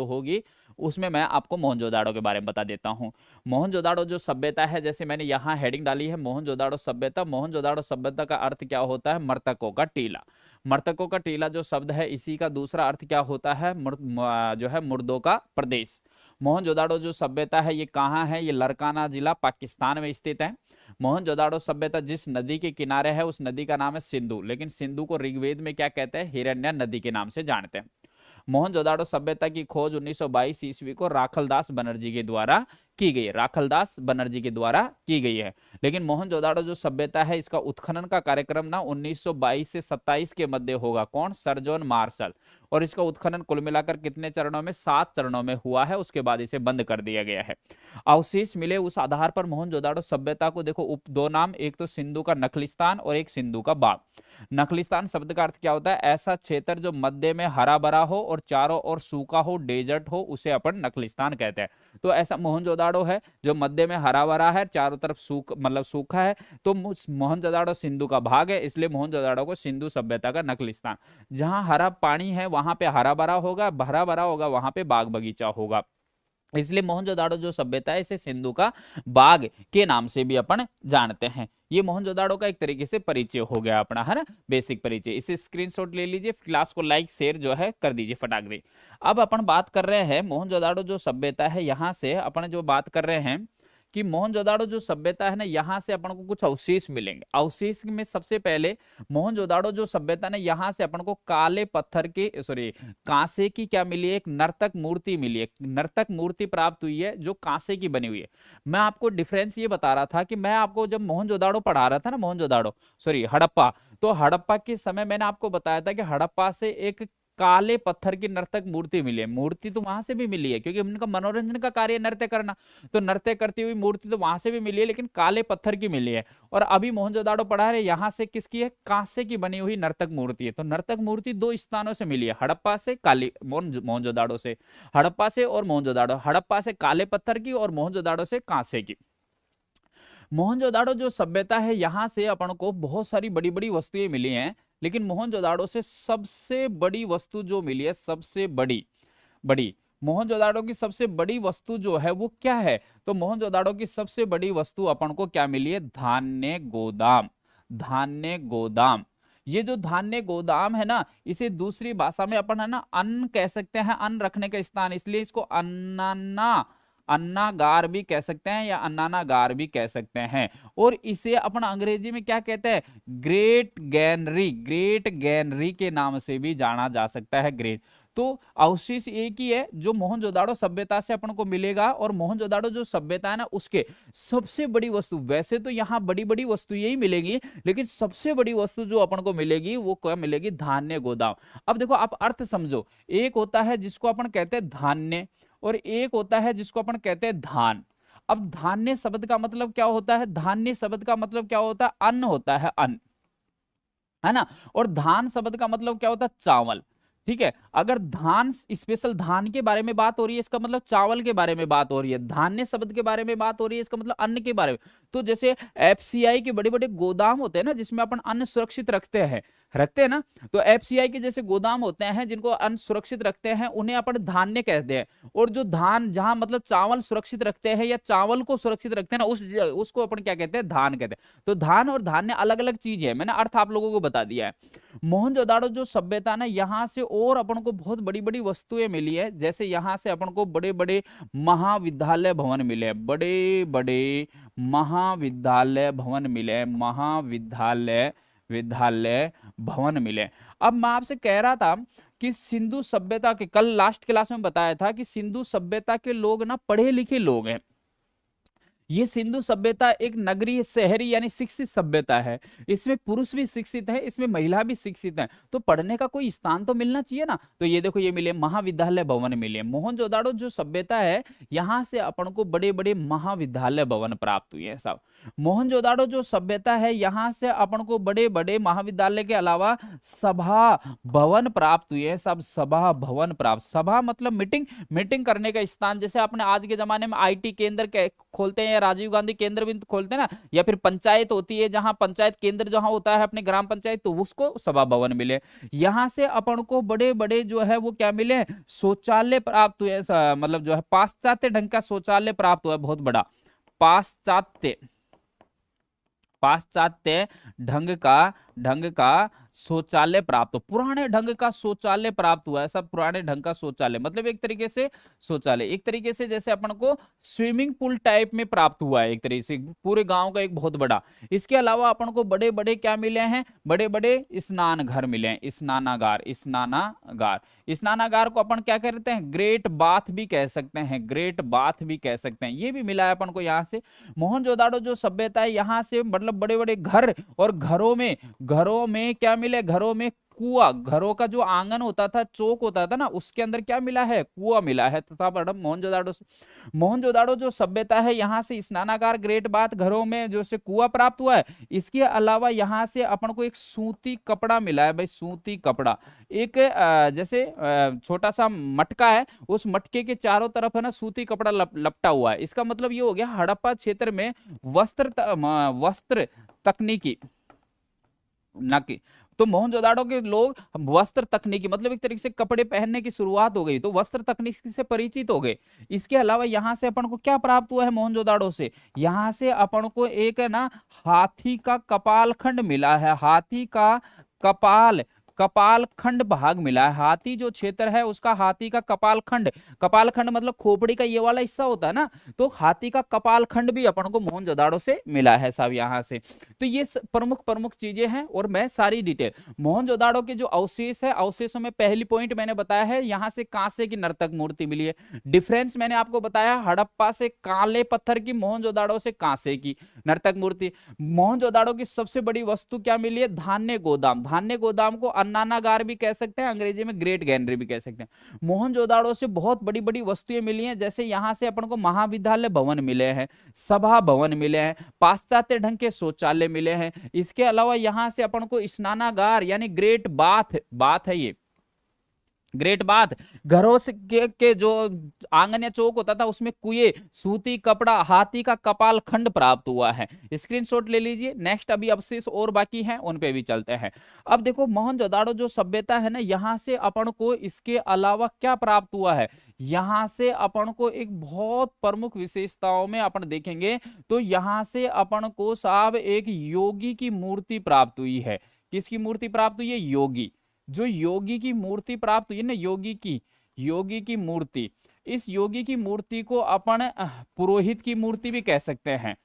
होगी उसमें मैं आपको मोहनजोदाड़ो के बारे में बता देता हूँ। मोहनजोदाड़ो जो सभ्यता है, जैसे मैंने यहाँ हेडिंग डाली है मोहनजोदाड़ो सभ्यता। मोहनजोदाड़ो सभ्यता का अर्थ क्या होता है? मृतकों का टीला। मृतकों का टीला जो शब्द है, इसी का दूसरा अर्थ क्या होता है? जो है मुर्दों का प्रदेश। मोहनजोदाड़ो जो सभ्यता है ये कहाँ है? ये लरकाना जिला पाकिस्तान में स्थित है। मोहनजोदाड़ो सभ्यता जिस नदी के किनारे है उस नदी का नाम है सिंधु, लेकिन सिंधु को ऋग्वेद में क्या कहते हैं? हिरण्य नदी के नाम से जानते हैं। मोहनजोदाड़ो सभ्यता की खोज 1922 ईस्वी को राखलदास बनर्जी के द्वारा की गई है। राखलदास बनर्जी के द्वारा की गई है। लेकिन मोहनजोदाड़ो जो सभ्यता है इसका उत्खनन का कार्यक्रम ना 1922 से 27 के मध्य होगा। कौन? Sir John Marshall. और इसका उत्खनन कुल मिलाकर कितने चरणों में? 7 चरणों में हुआ है। उसके बाद इसे बंद कर दिया गया है। अवशेष मिले उस आधार पर मोहनजोदाड़ो सभ्यता को देखो उप 2 नाम, एक तो सिंधु का नखलिस्तान और एक सिंधु का बाग। नखलिस्तान शब्द का अर्थ क्या होता है? ऐसा क्षेत्र जो मध्य में हरा भरा हो और चारों ओर सूखा हो, डेजर्ट हो, उसे अपन नखलिस्तान कहते हैं। तो ऐसा मोहनजोदाड़ो है जो मध्य में हरा भरा है, चारों तरफ सूखा है। तो मोहनजोदाड़ो सिंधु का भाग है, इसलिए मोहनजोदाड़ो को सिंधु सभ्यता का नखलिस्तान। जहां हरा पानी है वहां पे हरा भरा होगा, वहां पे बाग बगीचा होगा। इसलिए मोहनजोदाड़ो जो सभ्यता है इसे सिंधु का बाग के नाम से भी अपन जानते हैं। ये मोहनजोदाड़ो का एक तरीके से परिचय हो गया अपना, है ना, बेसिक परिचय। इसे स्क्रीनशॉट ले लीजिए, क्लास को लाइक शेयर जो है कर दीजिए फटाक दे। अब अपन बात कर रहे हैं मोहनजोदाड़ो जो सभ्यता है, यहाँ से अपन जो बात कर रहे हैं कि मोहनजोदाड़ो जो सभ्यता है ना, यहाँ से अपन को कुछ अवशेष मिलेंगे। अवशेष में सबसे पहले मोहनजोदाड़ो जो सभ्यता ने, यहाँ से अपन को काले पत्थर के कांसे की क्या मिली है? एक नर्तक मूर्ति मिली है। नर्तक मूर्ति प्राप्त हुई है जो कांसे की बनी हुई है। मैं आपको डिफरेंस ये बता रहा था कि मैं आपको जब मोहनजोदाड़ो पढ़ा रहा था ना, हड़प्पा, तो हड़प्पा के समय मैंने आपको बताया था कि हड़प्पा से एक काले पत्थर की नर्तक मूर्ति मिली है। मूर्ति तो वहां से भी मिली है क्योंकि उनका मनोरंजन का कार्य नृत्य करना, तो नृत्य करती हुई मूर्ति तो वहां से भी मिली है, लेकिन काले पत्थर की मिली है। और अभी मोहनजोदाड़ो पढ़ा रहे, यहाँ से किसकी है? कांसे की बनी हुई नर्तक मूर्ति है। तो नर्तक मूर्ति 2 स्थानों से मिली है, हड़प्पा से मोहनजोदाड़ो से। हड़प्पा से और मोहनजोदाड़ो, हड़प्पा से काले पत्थर की और मोहनजोदाड़ो से कांसे की। मोहनजोदाड़ो जो सभ्यता है, यहाँ से अपन को बहुत सारी बड़ी बड़ी वस्तुएं मिली हैं, लेकिन मोहनजोदाड़ो से सबसे बड़ी वस्तु जो मिली है, सबसे बड़ी मोहनजोदाड़ो की सबसे बड़ी वस्तु जो है वो क्या है? तो मोहनजोदाड़ो की सबसे बड़ी वस्तु अपन को क्या मिली है? धान्य गोदाम। धान्य गोदाम। ये जो धान्य गोदाम है ना, इसे दूसरी भाषा में अपन है ना अन्न कह सकते हैं, अन्न रखने का स्थान, इसलिए इसको अन्नागार भी कह सकते हैं या अन्नानागार भी कह सकते हैं। और इसे अपन अंग्रेजी में क्या कहते हैं? ग्रेट गैनरी के नाम से भी जाना जा सकता है। ग्रेट। तो अवशेष एक ही है जो मोहनजोदाड़ो सभ्यता से अपन को मिलेगा। और मोहनजोदाड़ो जो सभ्यता है ना, उसके सबसे बड़ी वस्तु, वैसे तो यहाँ बड़ी बड़ी वस्तु यही मिलेगी, लेकिन सबसे बड़ी वस्तु जो अपन को मिलेगी वो क्या मिलेगी? धान्य गोदाम। अब देखो आप अर्थ समझो, एक होता है जिसको अपन कहते हैं धान्य और एक होता है जिसको अपन कहते हैं धान। अब धान्य शब्द का मतलब क्या होता है? धान्य शब्द का मतलब क्या होता है? अन्न होता है, अन्न, है ना। और धान शब्द का मतलब क्या होता है? चावल। ठीक है, अगर धान स्पेशल धान के बारे में बात हो रही है, इसका मतलब चावल के बारे में बात हो रही है। धान्य शब्द के बारे में बात हो रही है, इसका मतलब अन्न के बारे में। तो जैसे एफसीआई के बड़े बड़े गोदाम होते हैं ना, जिसमें अपन अन्न सुरक्षित रखते हैं ना, तो एफसीआई के जैसे गोदाम होते हैं जिनको अन्न सुरक्षित रखते हैं, उन्हें अपन धान्य कहते हैं। और जो धान, जहां मतलब चावल सुरक्षित रखते हैं या चावल को सुरक्षित रखते हैं ना, उसको अपन क्या कहते हैं? धान कहते हैं। तो धान और धान्य अलग अलग चीज है, मैंने अर्थ आप लोगों को बता दिया है। मोहनजोदाड़ो जो सभ्यता ना, यहाँ से और अपन को बहुत बड़ी बड़ी वस्तुएं मिली है। जैसे यहाँ से अपन को बड़े बड़े महाविद्यालय भवन मिले, बड़े बड़े महाविद्यालय भवन मिले, विद्यालय भवन मिले। अब मैं आपसे कह रहा था कि सिंधु सभ्यता के, कल लास्ट क्लास में बताया था कि सिंधु सभ्यता के लोग ना पढ़े लिखे लोग हैं। ये सिंधु सभ्यता एक नगरीय शहरी यानी शिक्षित सभ्यता है। इसमें पुरुष भी शिक्षित है, इसमें महिला भी शिक्षित है, तो पढ़ने का कोई स्थान तो मिलना चाहिए ना। तो ये देखो, ये मिले महाविद्यालय भवन मिले। मोहनजोदाड़ो जो सभ्यता है, यहाँ से अपन को बड़े बड़े महाविद्यालय भवन प्राप्त हुए हैं सब। मोहनजोदाड़ो जो सभ्यता है, यहाँ से अपन को बड़े बड़े महाविद्यालय के अलावा सभा भवन प्राप्त हुए हैं सब। सभा भवन प्राप्त, सभा मतलब मीटिंग करने का स्थान। जैसे अपने आज के जमाने में आईटी केंद्र खोलते हैं, हैं, राजीव गांधी केंद्र भी खोलते हैं ना, या फिर पंचायत होती है जहां पंचायत केंद्र जहां होता है अपने ग्राम पंचायत, तो उसको सभा भवन मिले। यहां से अपन को बड़े बड़े जो है वो क्या मिले, शौचालय प्राप्त हुए, मतलब जो है पाश्चात्य ढंग का शौचालय प्राप्त हुआ है, बहुत बड़ा पाश्चात्य पाश्चात्य ढंग का शौचालय प्राप्त हो, पुराने ढंग का शौचालय प्राप्त हुआ है, सब पुराने ढंग का शौचालय, मतलब एक तरीके से शौचालय, एक तरीके से जैसे अपन को स्विमिंग पूल टाइप में प्राप्त हुआ है, एक तरीके से पूरे गांव का एक बहुत बड़ा। इसके अलावा अपन को बड़े बड़े क्या मिले हैं, बड़े बड़े स्नान घर मिले हैं, स्नानागार, स्नानागार। स्नानागार को अपन क्या कहते हैं, ग्रेट बाथ भी कह सकते हैं, ग्रेट बाथ भी कह सकते हैं, ये भी मिला है अपन को यहाँ से। मोहनजोदाड़ो जो सभ्यता है यहाँ से मतलब बड़े बड़े घर, और घरों में क्या मिले, घरों में कुआ, घरों का जो आंगन होता था, चौक होता था ना, उसके अंदर क्या मिला है, कुआ मिला है। तथा मोहनजोदाड़ो जो सभ्यता है यहाँ से स्नानागार, ग्रेट बाथ, घरों में जो से कुआ प्राप्त हुआ है। इसके अलावा यहाँ से अपन को एक सूती कपड़ा मिला है भाई, सूती कपड़ा, एक जैसे छोटा सा मटका है, उस मटके के चारों तरफ है ना सूती कपड़ा लपटा हुआ है। इसका मतलब ये हो गया हड़प्पा क्षेत्र में वस्त्र तकनीकी ना कि, तो मोहनजोदाड़ो के लोग वस्त्र तकनीकी मतलब एक तरीके से कपड़े पहनने की शुरुआत हो गई, तो वस्त्र तकनीकी से परिचित हो गए। इसके अलावा यहां से अपन को क्या प्राप्त हुआ है मोहनजोदाड़ो से, यहां से अपन को एक ना हाथी का कपाल खंड मिला है, हाथी का कपाल खंड भाग मिला है। हाथी जो क्षेत्र है उसका हाथी का कपाल खंड मतलब खोपड़ी का ये वाला हिस्सा होता है ना, तो हाथी का कपाल खंड भी अपन को मोहनजोदाड़ो से मिला है साहब यहाँ से। तो ये प्रमुख चीजें हैं, और मैं सारी डिटेल मोहनजोदाड़ो के जो अवशेष है, अवशेषों में पहली पॉइंट मैंने बताया है, यहाँ से कांसे की नर्तक मूर्ति मिली है। डिफरेंस मैंने आपको बताया, हड़प्पा से काले पत्थर की, मोहनजोदाड़ो से कांसे की नर्तक मूर्ति। मोहनजोदाड़ो की सबसे बड़ी वस्तु क्या मिली है, धान्य गोदाम को अन्नागार भी कह सकते हैं, अंग्रेजी में ग्रेट गैनरी भी कह सकते हैं। मोहनजोदाड़ो से बहुत बड़ी बड़ी वस्तुएं मिली हैं, जैसे यहां से अपन को महाविद्यालय भवन मिले हैं, सभा भवन मिले हैं, पाश्चात्य ढंग के शौचालय मिले हैं। इसके अलावा यहां से अपन को स्नानागार यानी ग्रेट बाथ है, ये ग्रेट बाथ, घरों से के जो आंगन या चौक होता था उसमें कुएं, सूती कपड़ा, हाथी का कपाल खंड प्राप्त हुआ है। स्क्रीनशॉट ले लीजिए। नेक्स्ट अभी अवशेष और बाकी हैं, उन पे भी चलते हैं। अब देखो मोहनजोदाड़ो जो सभ्यता है ना, यहाँ से अपन को इसके अलावा क्या प्राप्त हुआ है, यहाँ से अपन को एक बहुत प्रमुख विशेषताओं में अपन देखेंगे तो यहाँ से अपन को साहब एक योगी की मूर्ति प्राप्त हुई है। किसकी मूर्ति प्राप्त हुई है, योगी, जो योगी की मूर्ति प्राप्त हुई है ना, योगी की मूर्ति, इस योगी की मूर्ति को अपन पुरोहित की मूर्ति भी कह सकते हैं,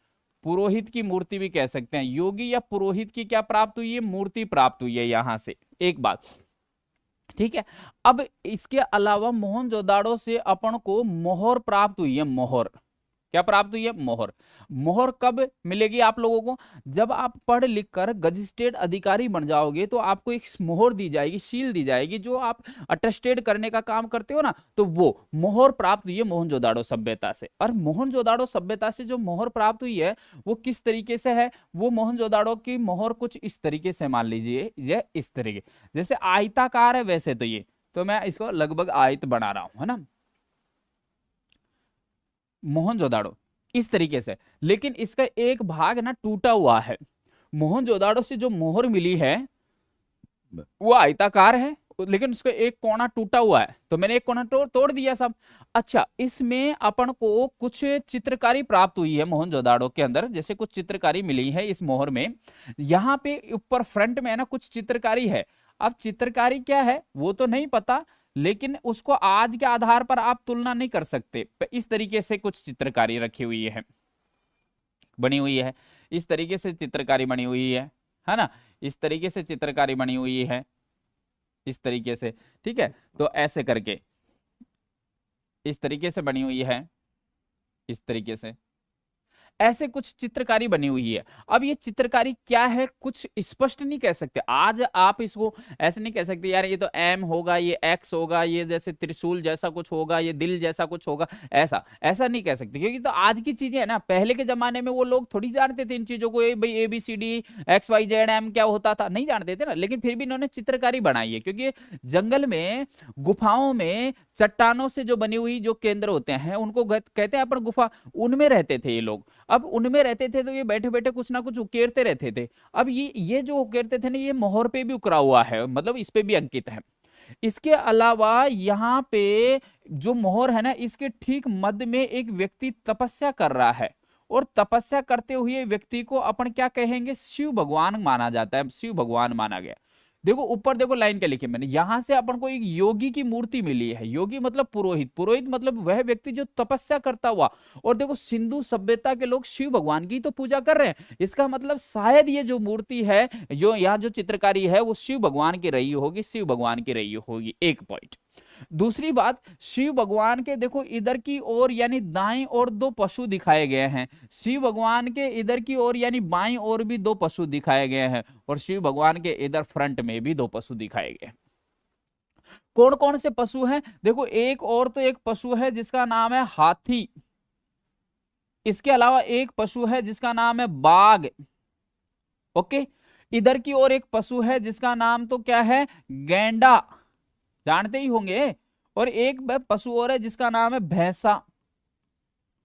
पुरोहित की मूर्ति भी कह सकते हैं। योगी या पुरोहित की क्या प्राप्त हुई है, मूर्ति प्राप्त हुई है यहां से, एक बात ठीक है। अब इसके अलावा मोहनजोदाड़ो से अपन को मोहर प्राप्त हुई है, मोहर क्या प्राप्त हुई है, मोहर। मोहर कब मिलेगी आप लोगों को, जब आप पढ़ लिख कर गजिस्टेड अधिकारी बन जाओगे तो आपको एक मोहर दी जाएगी, सील दी जाएगी, जो आप अटेस्टेड करने का काम करते हो ना, तो वो मोहर प्राप्त हुई है मोहनजोदाड़ो सभ्यता से। और मोहनजोदाड़ो सभ्यता से जो मोहर प्राप्त हुई है वो किस तरीके से है, वो मोहनजोदाड़ो की मोहर कुछ इस तरीके से, मान लीजिए ये इस तरीके, जैसे आयताकार है वैसे, तो ये तो मैं इसको लगभग आयत बना रहा हूं, है ना, मोहनजोदाड़ो इस तरीके से, लेकिन इसका एक भाग ना टूटा हुआ है। मोहनजोदाड़ो से जो मोहर मिली है वो आयताकार है, लेकिन उसका एक कोना टूटा हुआ है, तो मैंने एक कोना तोड़ दिया सब। अच्छा, इसमें अपन को कुछ चित्रकारी प्राप्त हुई है मोहनजोदाड़ो के अंदर, जैसे कुछ चित्रकारी मिली है इस मोहर में, यहाँ पे ऊपर फ्रंट में है ना कुछ चित्रकारी है। अब चित्रकारी क्या है वो तो नहीं पता, लेकिन उसको आज के आधार पर आप तुलना नहीं कर सकते। इस तरीके से कुछ चित्रकारी रखी हुई है, बनी हुई है, इस तरीके से चित्रकारी बनी हुई है ना, इस तरीके से चित्रकारी बनी हुई है, इस तरीके से, ठीक है। तो ऐसे करके इस तरीके से बनी हुई है, इस तरीके से ऐसे कुछ चित्रकारी बनी हुई है। अब ये चित्रकारी क्या है कुछ स्पष्ट नहीं कह सकते आज आप इसको, ऐसे नहीं कह सकते यार ये तो एम होगा, ये एक्स होगा, ये जैसे त्रिशूल जैसा कुछ होगा, ये दिल जैसा कुछ होगा, ऐसा नहीं कह सकते, क्योंकि तो आज की चीजें है ना, पहले के जमाने में वो लोग थोड़ी जानते थे इन चीजों को, भाई ABCD XYZ क्या होता था, नहीं जानते थे ना, लेकिन फिर भी इन्होंने चित्रकारी बनाई है, क्योंकि जंगल में गुफाओं में चट्टानों से जो बनी हुई जो केंद्र होते हैं उनको कहते हैं अपन गुफा, उनमें रहते थे ये लोग। अब उनमें रहते थे तो ये बैठे बैठे कुछ ना कुछ उकेरते रहते थे। अब ये जो उकेरते थे ना, ये मोहर पे भी उकरा हुआ है, मतलब इस पे भी अंकित है। इसके अलावा यहाँ पे जो मोहर है ना, इसके ठीक मध्य में एक व्यक्ति तपस्या कर रहा है, और तपस्या करते हुए व्यक्ति को अपन क्या कहेंगे, शिव भगवान माना जाता है, शिव भगवान माना गया। देखो ऊपर देखो लाइन क्या लिखी मैंने, यहां से अपन को एक योगी की मूर्ति मिली है। योगी मतलब पुरोहित, पुरोहित मतलब वह व्यक्ति जो तपस्या करता हुआ। और देखो सिंधु सभ्यता के लोग शिव भगवान की तो पूजा कर रहे हैं, इसका मतलब शायद ये जो मूर्ति है, जो यहाँ जो चित्रकारी है, वो शिव भगवान की रही होगी, शिव भगवान की रही होगी। एक पॉइंट। दूसरी बात, शिव भगवान के देखो इधर की ओर यानी दाएं ओर दो पशु दिखाए गए हैं, शिव भगवान के इधर की ओर यानी बाएं ओर भी दो पशु दिखाए गए हैं, और शिव भगवान के इधर फ्रंट में भी दो पशु दिखाए गए हैं। कौन कौन से पशु हैं? देखो एक और तो एक पशु है जिसका नाम है हाथी, इसके अलावा एक पशु है जिसका नाम है बाघ। ओके, इधर की ओर एक पशु है जिसका नाम तो क्या है, गैंडा, जानते ही होंगे। और एक पशु और है जिसका नाम है भैंसा,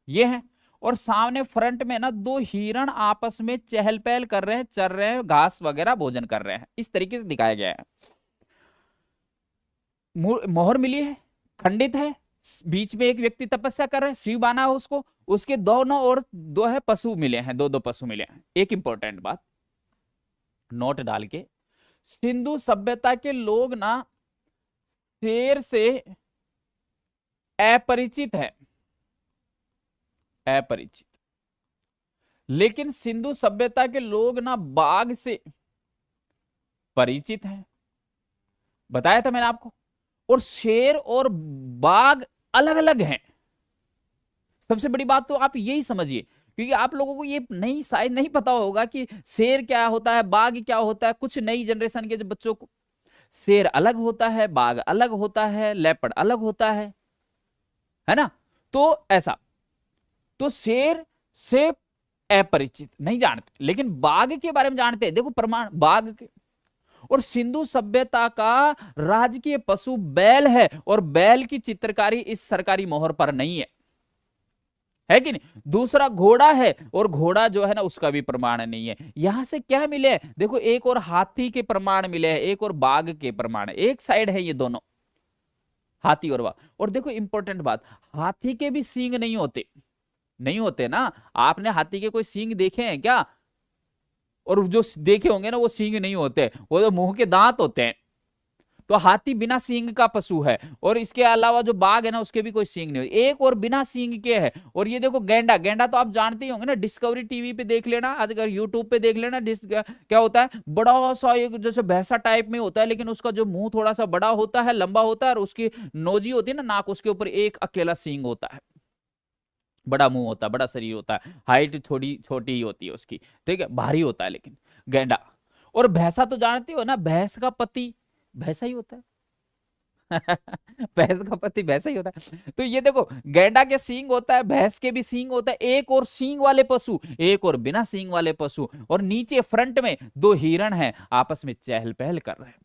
ये है। और सामने फ्रंट में ना दो हिरण आपस में चहल पहल कर रहे हैं, चर रहे हैं, घास वगैरह भोजन कर रहे हैं, इस तरीके से दिखाया गया है। मोहर मिली है, खंडित है, बीच में एक व्यक्ति तपस्या कर रहा है, शिव बाना है उसको, उसके दोनों और दो है पशु मिले हैं, दो दो पशु मिले हैं। एक इंपॉर्टेंट बात नोट डाल के, सिंधु सभ्यता के लोग ना शेर से अपरिचित है, अपरिचित, लेकिन सिंधु सभ्यता के लोग ना बाघ से परिचित हैं, बताया था मैंने आपको। और शेर और बाघ अलग अलग हैं। सबसे बड़ी बात तो आप यही समझिए, क्योंकि आप लोगों को ये नहीं शायद नहीं पता होगा कि शेर क्या होता है, बाघ क्या होता है। कुछ नई जनरेशन के जो बच्चों को, शेर अलग होता है, बाघ अलग होता है, लेपर्ड अलग होता है ना। तो ऐसा, तो शेर से अपरिचित नहीं जानते, लेकिन बाघ के बारे में जानते हैं। देखो प्रमाण बाघ के। और सिंधु सभ्यता का राजकीय पशु बैल है, और बैल की चित्रकारी इस सरकारी मोहर पर नहीं है कि नहीं। दूसरा घोड़ा है, और घोड़ा जो है ना उसका भी प्रमाण नहीं है। यहां से क्या मिले, देखो एक और हाथी के प्रमाण मिले हैं, एक और बाघ के प्रमाण, एक साइड है ये दोनों, हाथी और बाघ। और देखो इंपॉर्टेंट बात, हाथी के भी सींग नहीं होते, नहीं होते ना। आपने हाथी के कोई सींग देखे हैं क्या? और जो देखे होंगे ना वो सींग नहीं होते, वो तो मुंह के दांत होते हैं। तो हाथी बिना सींग का पशु है, और इसके अलावा जो बाघ है ना उसके भी कोई सींग नहीं होती, एक और बिना सींग के है। और ये देखो गैंडा, गैंडा तो आप जानते ही होंगे ना, डिस्कवरी टीवी पे देख लेना, आज अगर यूट्यूब पे देख लेना, क्या होता है, बड़ा सा एक जैसे भैंसा टाइप में होता है, लेकिन उसका जो मुंह थोड़ा सा बड़ा होता है, लंबा होता है, और उसकी नोजी होती है ना नाक, उसके ऊपर एक अकेला सींग होता है, बड़ा मुंह होता है, बड़ा शरीर होता है, हाइट थोड़ी छोटी ही होती है उसकी, ठीक है, भारी होता है लेकिन गैंडा। और भैंसा तो जानते हो ना, भैंस का पति भैंसा ही होता है भैंस का पति भैंसा ही होता है। तो ये देखो गैंडा के सींग होता है, भैंस के भी सींग होता है, एक और सींग वाले पशु, एक और बिना सींग वाले पशु, और नीचे फ्रंट में दो हिरण हैं, आपस में चहल पहल कर रहे हैं।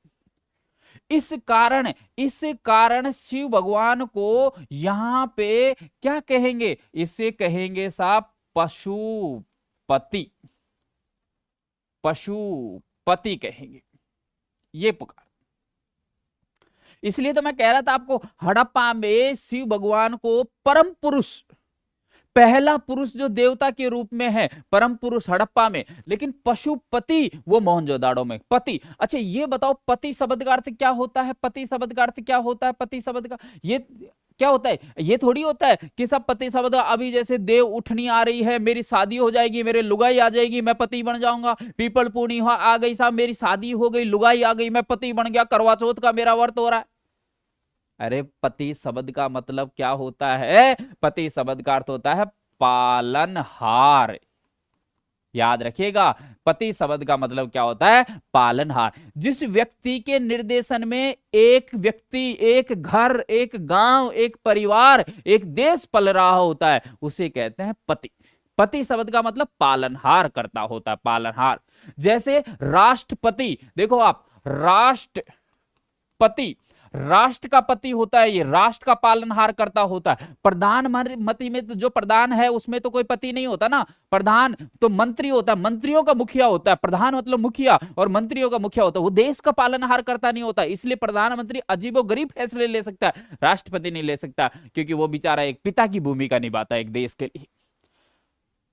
इस कारण शिव भगवान को यहां पे क्या कहेंगे, इसे कहेंगे साहब पशुपति, पशुपति कहेंगे, ये पुकार। इसलिए तो मैं कह रहा था आपको, हड़प्पा में शिव भगवान को परम पुरुष, पहला पुरुष जो देवता के रूप में है, परम पुरुष हड़प्पा में, लेकिन पशुपति वो मोहनजोदाड़ो में पति। अच्छा ये बताओ पति शब्द का अर्थ क्या होता है, पति शब्द का अर्थ क्या होता है, पति शब्द का ये क्या होता है? ये थोड़ी होता है कि सब पति शब्द, अभी जैसे देव उठनी आ रही है, मेरी शादी हो जाएगी, मेरे लुगाई आ जाएगी, मैं पति बन जाऊंगा, पीपल पूर्णिमा आ गई साहब, मेरी शादी हो गई, लुगाई आ गई, मैं पति बन गया, करवा चौथ का मेरा व्रत हो रहा है। अरे पति शब्द का मतलब क्या होता है? पति शब्द का अर्थ होता है पालनहार। याद रखिएगा, पति शब्द का मतलब क्या होता है? पालनहार। जिस व्यक्ति के निर्देशन में एक व्यक्ति, एक घर, एक गांव, एक परिवार, एक देश पल रहा होता है, उसे कहते हैं पति। पति शब्द का मतलब पालनहार करता होता है, पालनहार। जैसे राष्ट्रपति, देखो आप राष्ट्रपति, राष्ट्र का पति होता है, ये राष्ट्र का पालनहार करता होता है। प्रधानमंत्री में तो जो प्रधान है उसमें तो कोई पति नहीं होता ना, प्रधान तो मंत्री होता है, मंत्रियों का मुखिया होता है, प्रधान मतलब मुखिया और मंत्रियों का मुखिया होता है, वो देश का पालनहार करता नहीं होता। इसलिए प्रधानमंत्री अजीबोगरीब फैसले ले सकता है, राष्ट्रपति नहीं ले सकता, क्योंकि वो बेचारा एक पिता की भूमिका निभाता है एक देश के लिए।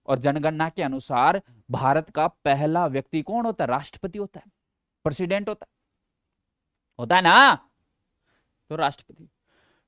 और जनगणना के अनुसार भारत का पहला व्यक्ति कौन होता है? राष्ट्रपति होता है, प्रेसिडेंट होता है ना, तो राष्ट्रपति।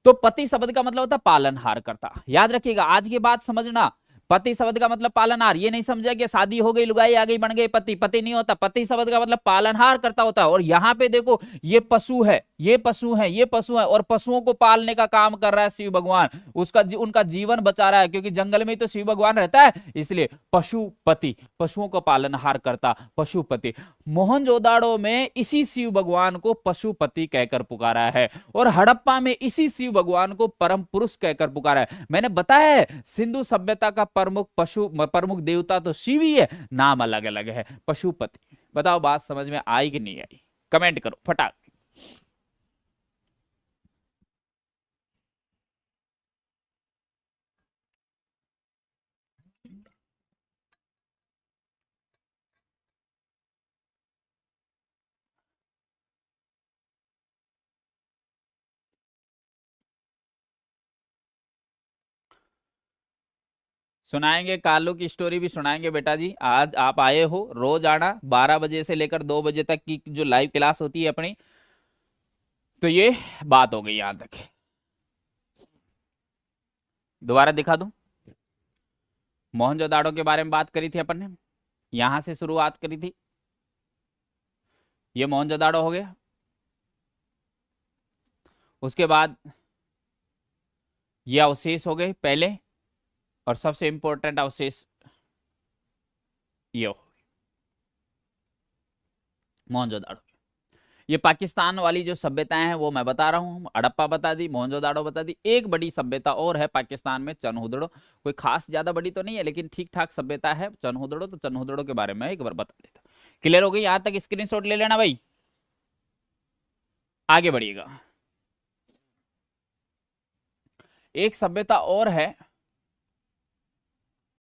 तो पति शब्द का मतलब होता है पालनहार करता। याद रखिएगा, आज की बात समझना, पति शब्द का मतलब पालनहार। ये नहीं समझा कि शादी हो गई, लुगाई आ गई, बन गई पति, पति नहीं होता। पति शब्द का मतलब पालनहार करता होता है। और यहाँ पे देखो, ये पशु है, ये पशु है, ये पशु है, और पशुओं को पालने का काम कर रहा है शिव भगवान, उनका जीवन बचा रहा है, क्योंकि जंगल में तो शिव भगवान रहता है, इसलिए पशुपति, पशुओं को पालनहार करता, पशुपति। मोहनजोदाड़ो में इसी शिव भगवान को पशुपति कहकर पुकारा है, और हड़प्पा में इसी शिव भगवान को परम पुरुष कहकर पुकारा है। मैंने बताया है, सिंधु सभ्यता का प्रमुख देवता तो शिव ही है, नाम अलग अलग है, पशुपति। बताओ बात समझ में आई कि नहीं आई? कमेंट करो फटाक। सुनाएंगे, कालू की स्टोरी भी सुनाएंगे बेटा जी। आज आप आए हो, रोज आना, 12 बजे से लेकर 2 बजे तक की जो लाइव क्लास होती है अपनी। तो ये बात हो गई यहां तक। दोबारा दिखा दूं, मोहनजोदाड़ो के बारे में बात करी थी अपन ने, यहां से शुरुआत करी थी। ये मोहनजोदाड़ो हो गया, उसके बाद ये अवशेष हो गए पहले, और सबसे इंपॉर्टेंट अवशेष ये हो मोहनजोदाड़ो। ये पाकिस्तान वाली जो सभ्यताएं हैं वो मैं बता रहा हूं, हड़प्पा बता दी, मोहनजोदाड़ो बता दी। एक बड़ी सभ्यता और है पाकिस्तान में, चनहुदड़ो। कोई खास ज्यादा बड़ी तो नहीं है, लेकिन ठीक ठाक सभ्यता है चनहुदड़ो। तो चनहुदड़ो के बारे में एक बार बता देता। क्लियर हो गई? यहां तक स्क्रीनशॉट ले लेना भाई, आगे बढ़िएगा। एक सभ्यता और है